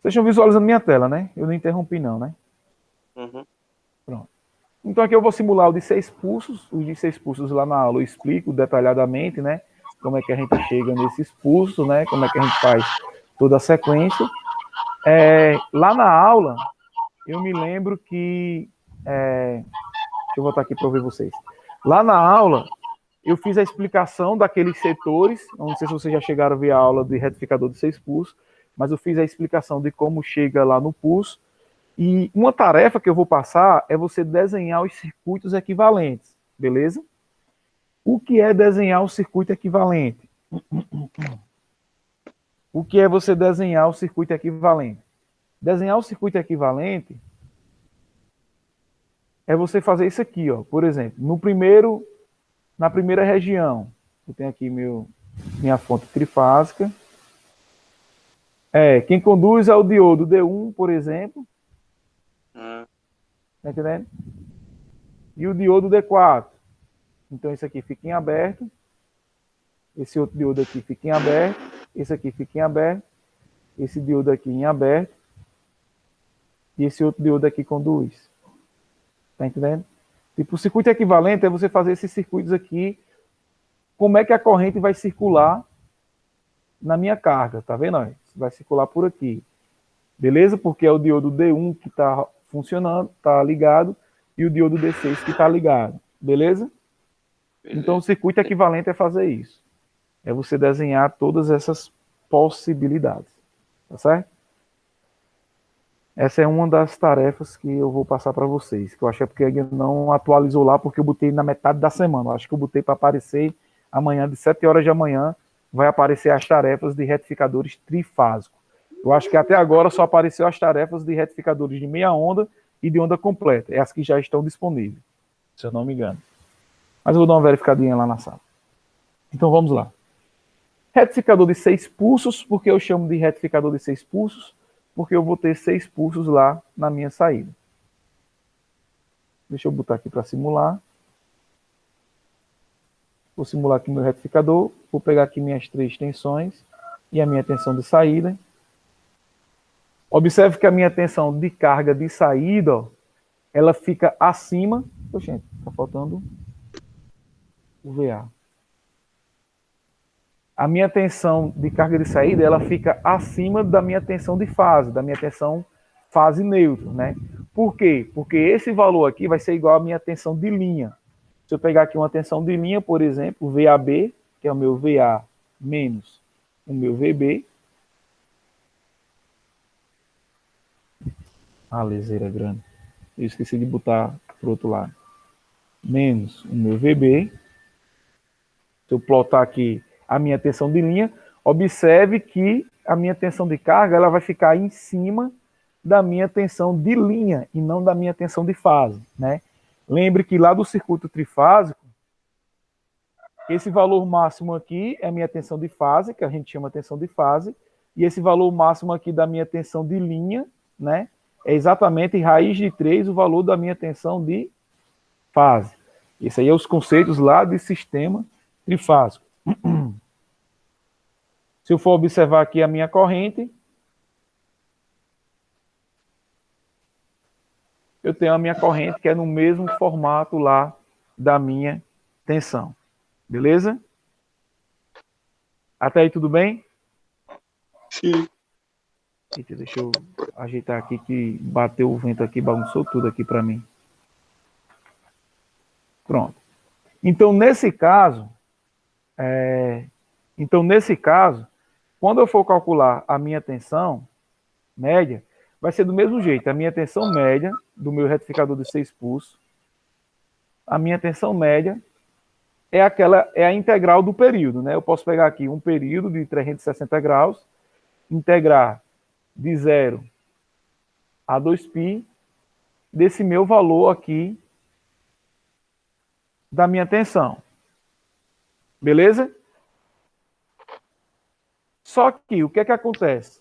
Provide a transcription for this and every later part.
Vocês estão visualizando minha tela, né? Eu não interrompi não, né? Uhum. Pronto. Então aqui eu vou simular o de 6 pulsos. Os de 6 pulsos lá na aula eu explico detalhadamente, né? Como é que a gente chega nesses pulsos, né? Como é que a gente faz toda a sequência. Lá na aula, eu me lembro que... deixa eu voltar aqui para ver vocês. Lá na aula, eu fiz a explicação daqueles setores. Não sei se vocês já chegaram a ver a aula de retificador de 6 pulsos, mas eu fiz a explicação de como chega lá no pulso. E uma tarefa que eu vou passar é você desenhar os circuitos equivalentes, beleza? O que é desenhar o circuito equivalente? O que é você desenhar o circuito equivalente? Desenhar o circuito equivalente é você fazer isso aqui, ó. Por exemplo, na primeira região, eu tenho aqui minha fonte trifásica. Quem conduz é o diodo D1, por exemplo. Tá entendendo? E o diodo D4. Então, esse aqui fica em aberto. Esse outro diodo aqui fica em aberto. Esse aqui fica em aberto. Esse diodo aqui em aberto. E esse outro diodo aqui conduz. Tá entendendo? Tipo, o circuito equivalente é você fazer esses circuitos aqui. Como é que a corrente vai circular na minha carga? Tá vendo? Vai circular por aqui. Beleza? Porque é o diodo D1 que está funcionando, está ligado, e o diodo D6 que está ligado. Beleza? Então, o circuito equivalente é fazer isso. É você desenhar todas essas possibilidades. Tá certo? Essa é uma das tarefas que eu vou passar para vocês, que eu acho que é porque ainda não atualizou lá, porque eu botei na metade da semana. Eu acho que eu botei para aparecer amanhã, de 7 horas da manhã, vai aparecer as tarefas de retificadores trifásicos. Eu acho que até agora só apareceu as tarefas de retificadores de meia onda e de onda completa. É as que já estão disponíveis, se eu não me engano. Mas eu vou dar uma verificadinha lá na sala. Então vamos lá. Retificador de 6 pulsos, porque eu chamo de retificador de 6 pulsos? Porque eu vou ter 6 pulsos lá na minha saída. Deixa eu botar aqui para simular. Vou simular aqui meu retificador. Vou pegar aqui minhas 3 tensões e a minha tensão de saída. Observe que a minha tensão de carga de saída, ó, ela fica acima... Poxa, está faltando o VA. A minha tensão de carga de saída, ela fica acima da minha tensão de fase, da minha tensão fase neutra, né? Por quê? Porque esse valor aqui vai ser igual à minha tensão de linha. Se eu pegar aqui uma tensão de linha, por exemplo, VAB, que é o meu VA menos o meu VB. Ah, leseira grande. Eu esqueci de botar para o outro lado. Menos o meu VB. Se eu plotar aqui a minha tensão de linha, observe que a minha tensão de carga ela vai ficar em cima da minha tensão de linha e não da minha tensão de fase, né? Lembre que lá do circuito trifásico, esse valor máximo aqui é a minha tensão de fase, que a gente chama tensão de fase, e esse valor máximo aqui da minha tensão de linha, né, é exatamente raiz de 3 o valor da minha tensão de fase. Esse aí é os conceitos lá de sistema trifásico. Se eu for observar aqui a minha corrente, eu tenho a minha corrente que é no mesmo formato lá da minha tensão. Beleza? Até aí tudo bem? Sim. Eita, deixa eu ajeitar aqui que bateu o vento aqui, bagunçou tudo aqui para mim. Pronto. Então, nesse caso, quando eu for calcular a minha tensão média, vai ser do mesmo jeito. A minha tensão média do meu retificador de 6 pulsos, a minha tensão média é a integral do período, né? Eu posso pegar aqui um período de 360 graus, integrar de 0 a 2π desse meu valor aqui da minha tensão. Beleza? Só que o que é que acontece?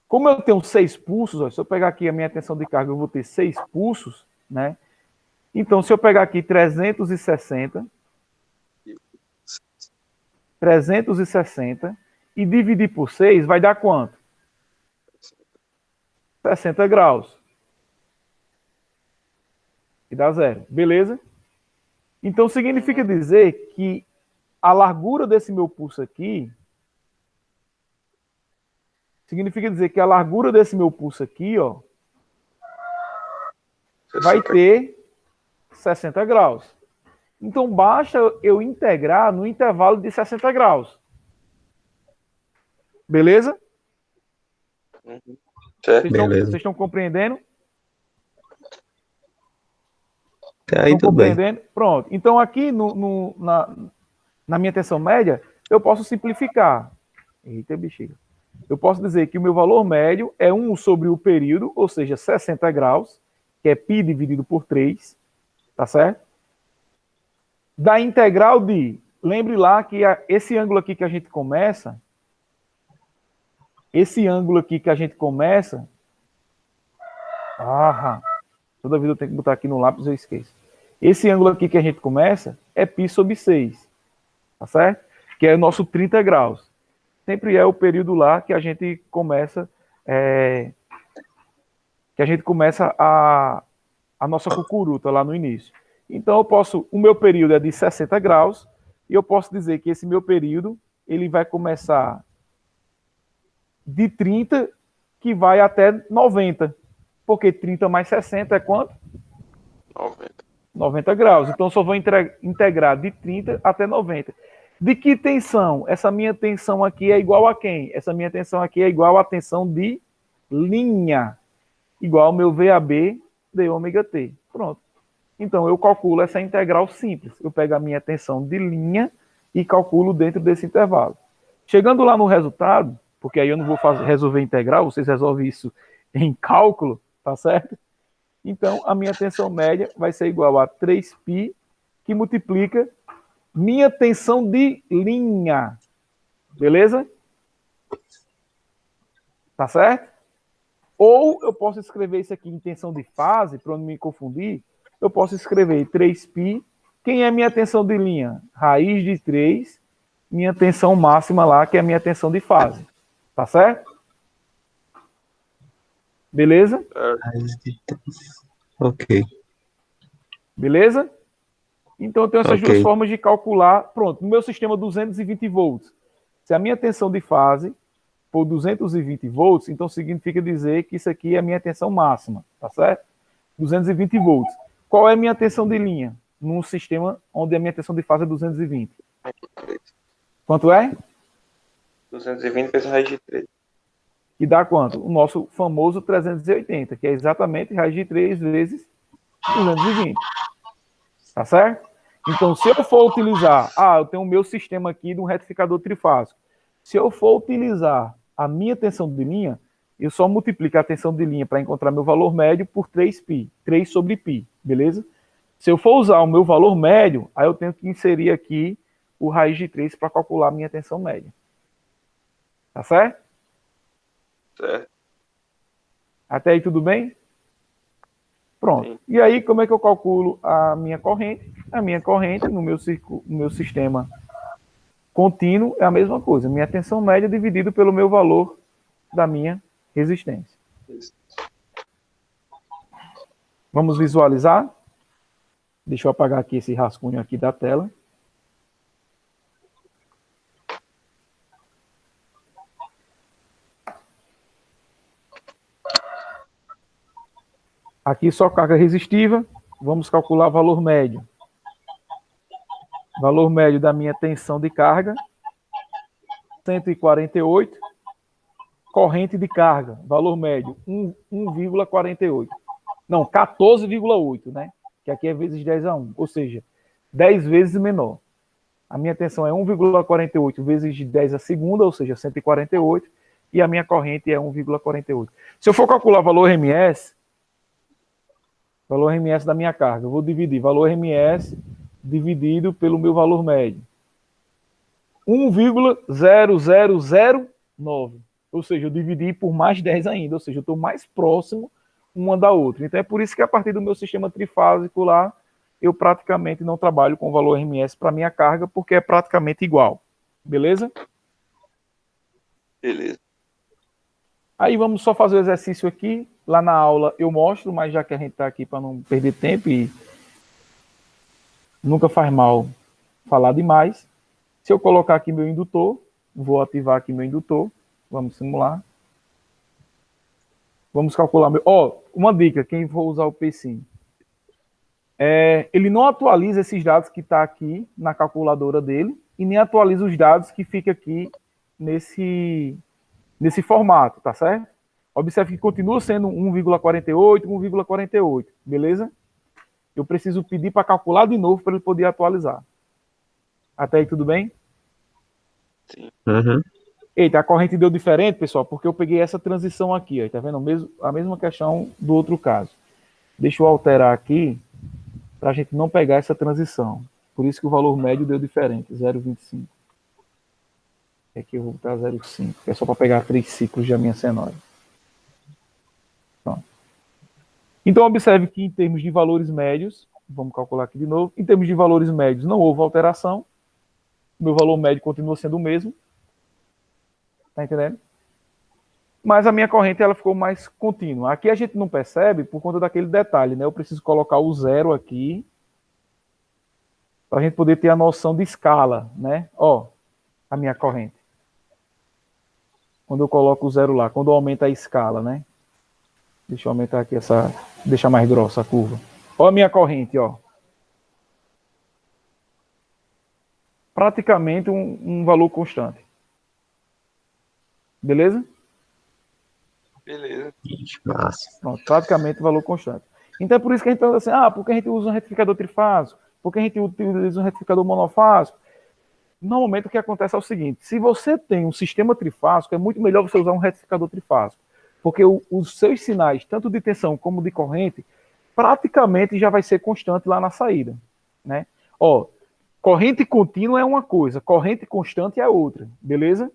Como eu tenho 6 pulsos, ó, se eu pegar aqui a minha tensão de carga, eu vou ter 6 pulsos, né? Então, se eu pegar aqui 360 e dividir por 6, vai dar quanto? 60 graus. E dá 0. Beleza? Então, significa dizer que a largura desse meu pulso aqui... Significa dizer que a largura desse meu pulso aqui, ó, vai ter 60 graus. Então, basta eu integrar no intervalo de 60 graus. Beleza? Certo. Vocês estão compreendendo? Até aí Estão tudo bem. compreendendo? Pronto. Então, aqui na minha tensão média, eu posso simplificar. Eita, bexiga. Eu posso dizer que o meu valor médio é 1 sobre o período, ou seja, 60 graus, que é π dividido por 3, tá certo? Da integral de... Lembre lá que esse ângulo aqui que a gente começa... Toda vez eu tenho que botar aqui no lápis, eu esqueço. Esse ângulo aqui que a gente começa é π sobre 6, tá certo? Que é o nosso 30 graus. Sempre é o período lá que a gente começa a nossa cucuruta lá no início. Então o meu período é de 60 graus e eu posso dizer que esse meu período ele vai começar de 30 que vai até 90. Porque 30 mais 60 é quanto? 90 graus. Então eu só vou integrar de 30 até 90. De que tensão? Essa minha tensão aqui é igual a quem? Essa minha tensão aqui é igual à tensão de linha. Igual ao meu VAB de ômega T. Pronto. Então eu calculo essa integral simples. Eu pego a minha tensão de linha e calculo dentro desse intervalo. Chegando lá no resultado, porque aí eu não vou resolver integral, vocês resolvem isso em cálculo, tá certo? Então a minha tensão média vai ser igual a 3π, que multiplica minha tensão de linha. Beleza? Tá certo? Ou eu posso escrever isso aqui em tensão de fase, para não me confundir. Eu posso escrever 3π. Quem é minha tensão de linha? Raiz de 3, minha tensão máxima lá, que é a minha tensão de fase. Tá certo? Beleza? Raiz de 3. Ok. Beleza? Então eu tenho essas duas formas de calcular. Pronto, no meu sistema 220 volts. Se a minha tensão de fase for 220 volts, então significa dizer que isso aqui é a minha tensão máxima, tá certo? 220 volts. Qual é a minha tensão de linha? Num sistema onde a minha tensão de fase é 220. Quanto é? 220 vezes raiz de 3. Que dá quanto? O nosso famoso 380, que é exatamente raiz de 3 vezes 220. Tá certo? Então, se eu for utilizar... eu tenho o meu sistema aqui de um retificador trifásico. Se eu for utilizar a minha tensão de linha, eu só multiplico a tensão de linha para encontrar meu valor médio por 3π. 3 sobre π, beleza? Se eu for usar o meu valor médio, aí eu tenho que inserir aqui o raiz de 3 para calcular a minha tensão média. Tá certo? Certo. Até aí tudo bem? Pronto. Sim. E aí, como é que eu calculo a minha corrente? A minha corrente no meu sistema contínuo é a mesma coisa. Minha tensão média dividido pelo meu valor da minha resistência. Isso. Vamos visualizar? Deixa eu apagar aqui esse rascunho aqui da tela. Aqui só carga resistiva. Vamos calcular valor médio. Valor médio da minha tensão de carga. 148. Corrente de carga. Valor médio 1,48. Não, 14,8, né? Que aqui é vezes 10 a 1. Ou seja, 10 vezes menor. A minha tensão é 1,48 vezes de 10 a segunda, ou seja, 148. E a minha corrente é 1,48. Se eu for calcular valor RMS da minha carga, eu vou dividir valor RMS dividido pelo meu valor médio. 1,0009. Ou seja, eu dividi por mais 10 ainda. Ou seja, eu estou mais próximo uma da outra. Então é por isso que a partir do meu sistema trifásico lá, eu praticamente não trabalho com valor RMS para minha carga, porque é praticamente igual. Beleza? Beleza. Aí vamos só fazer o exercício aqui. lá na aula eu mostro, mas já que a gente está aqui para não perder tempo e nunca faz mal falar demais. Se eu colocar aqui meu indutor, vou ativar aqui meu indutor, vamos simular. Vamos calcular meu... uma dica, quem for usar o PSIM. Ele não atualiza esses dados que está aqui na calculadora dele e nem atualiza os dados que fica aqui nesse formato, tá certo? Observe que continua sendo 1,48, 1,48, beleza? Eu preciso pedir para calcular de novo para ele poder atualizar. Até aí tudo bem? Sim. Uhum. Eita, a corrente deu diferente, pessoal, porque eu peguei essa transição aqui, ó, tá vendo? A mesma questão do outro caso. Deixa eu alterar aqui para a gente não pegar essa transição. Por isso que o valor médio deu diferente, 0,25. Aqui eu vou botar 0,5, que é só para pegar 3 ciclos da minha cenoura. Pronto. Então, observe que em termos de valores médios, vamos calcular aqui de novo, em termos de valores médios não houve alteração, meu valor médio continua sendo o mesmo, tá entendendo? Mas a minha corrente ela ficou mais contínua. Aqui a gente não percebe por conta daquele detalhe, né? Eu preciso colocar o zero aqui para a gente poder ter a noção de escala, né? Ó, a minha corrente. Quando eu coloco o zero lá, quando aumenta a escala, né? Deixa eu aumentar aqui deixar mais grossa a curva. Ó a minha corrente, ó. Praticamente um valor constante. Beleza? Beleza. Massa. Pronto, praticamente valor constante. Então é por isso que a gente está assim, por que a gente usa um retificador trifásico? Por que a gente utiliza um retificador monofásico? Normalmente o que acontece é o seguinte, se você tem um sistema trifásico, é muito melhor você usar um retificador trifásico, porque os seus sinais, tanto de tensão como de corrente, praticamente já vai ser constante lá na saída, né? Ó, corrente contínua é uma coisa, corrente constante é outra, beleza?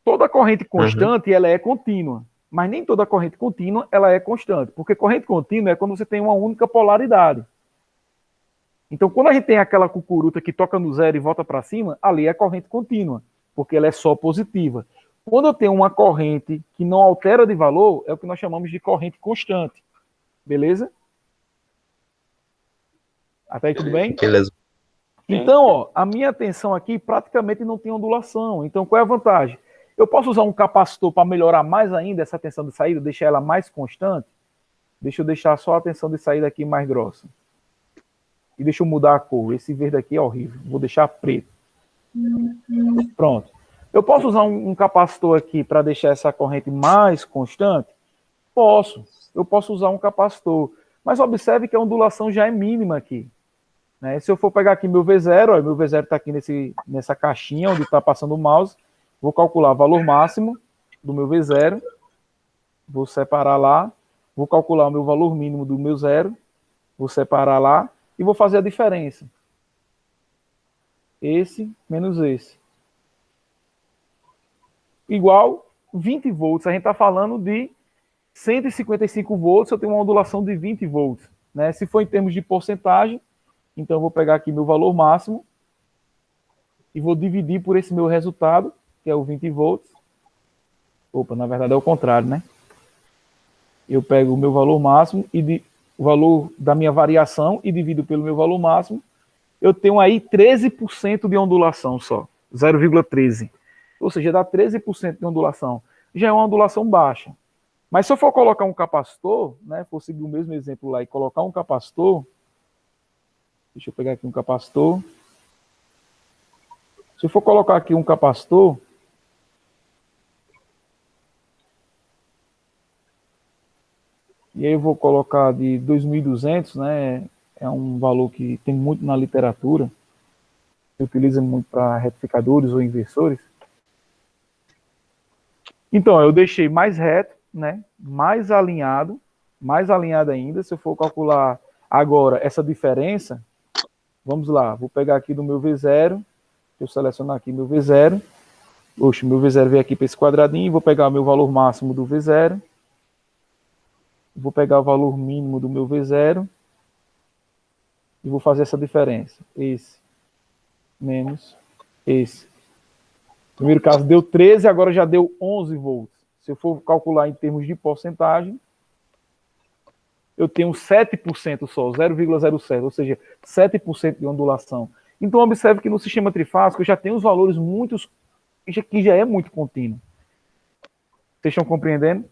Toda corrente constante, ela é contínua, mas nem toda corrente contínua, ela é constante, porque corrente contínua é quando você tem uma única polaridade. Então, quando a gente tem aquela cucuruta que toca no zero e volta para cima, ali é corrente contínua, porque ela é só positiva. Quando eu tenho uma corrente que não altera de valor, é o que nós chamamos de corrente constante. Beleza? Até aí tudo bem? Beleza. Então, ó, a minha tensão aqui praticamente não tem ondulação. Então, qual é a vantagem? Eu posso usar um capacitor para melhorar mais ainda essa tensão de saída, deixar ela mais constante? Deixa eu deixar só a tensão de saída aqui mais grossa. E deixa eu mudar a cor. Esse verde aqui é horrível. Vou deixar preto. Pronto. Eu posso usar um capacitor aqui para deixar essa corrente mais constante? Posso. Eu posso usar um capacitor. Mas observe que a ondulação já é mínima aqui. Né? Se eu for pegar aqui meu V0, ó, meu V0 está aqui nessa caixinha onde está passando o mouse. Vou calcular o valor máximo do meu V0. Vou separar lá. Vou calcular o meu valor mínimo do meu zero. Vou separar lá. E vou fazer a diferença. Esse menos esse. Igual 20 volts. A gente está falando de 155 volts, eu tenho uma ondulação de 20 volts. Né? Se for em termos de porcentagem, então eu vou pegar aqui meu valor máximo e vou dividir por esse meu resultado, que é o 20 volts. Opa, na verdade é o contrário, né? Eu pego o meu valor máximo e o valor da minha variação e divido pelo meu valor máximo, eu tenho aí 13% de ondulação só, 0,13. Ou seja, dá 13% de ondulação. Já é uma ondulação baixa. Mas se eu for colocar um capacitor, né, for seguir o mesmo exemplo lá e colocar um capacitor, deixa eu pegar aqui um capacitor. Se eu for colocar aqui um capacitor, e aí eu vou colocar de 2.200, né? É um valor que tem muito na literatura. Se utiliza muito para retificadores ou inversores. Então, eu deixei mais reto, né? Mais alinhado ainda. Se eu for calcular agora essa diferença, vamos lá, vou pegar aqui do meu V0, deixa eu selecionar aqui meu V0. Oxe, meu V0 veio aqui para esse quadradinho, vou pegar o meu valor máximo do V0. Vou pegar o valor mínimo do meu V0 e vou fazer essa diferença. Esse menos esse. No primeiro caso deu 13, agora já deu 11 volts. Se eu for calcular em termos de porcentagem, eu tenho 7% só, 0,07, ou seja, 7% de ondulação. Então, observe que no sistema trifásico eu já tenho os valores que já é muito contínuo. Vocês estão compreendendo?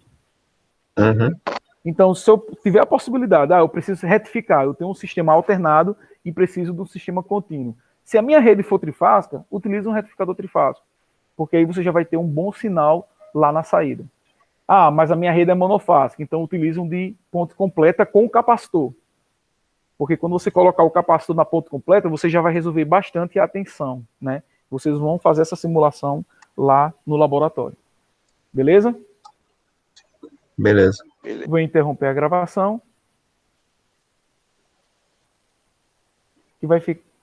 Uhum. Então, se eu tiver a possibilidade, eu preciso retificar, eu tenho um sistema alternado e preciso de um sistema contínuo. Se a minha rede for trifásica, utilize um retificador trifásico, porque aí você já vai ter um bom sinal lá na saída. Ah, mas a minha rede é monofásica, então utilize um de ponte completa com capacitor. Porque quando você colocar o capacitor na ponte completa, você já vai resolver bastante a tensão, né? Vocês vão fazer essa simulação lá no laboratório. Beleza? Beleza. Vou interromper a gravação. Que vai ficar.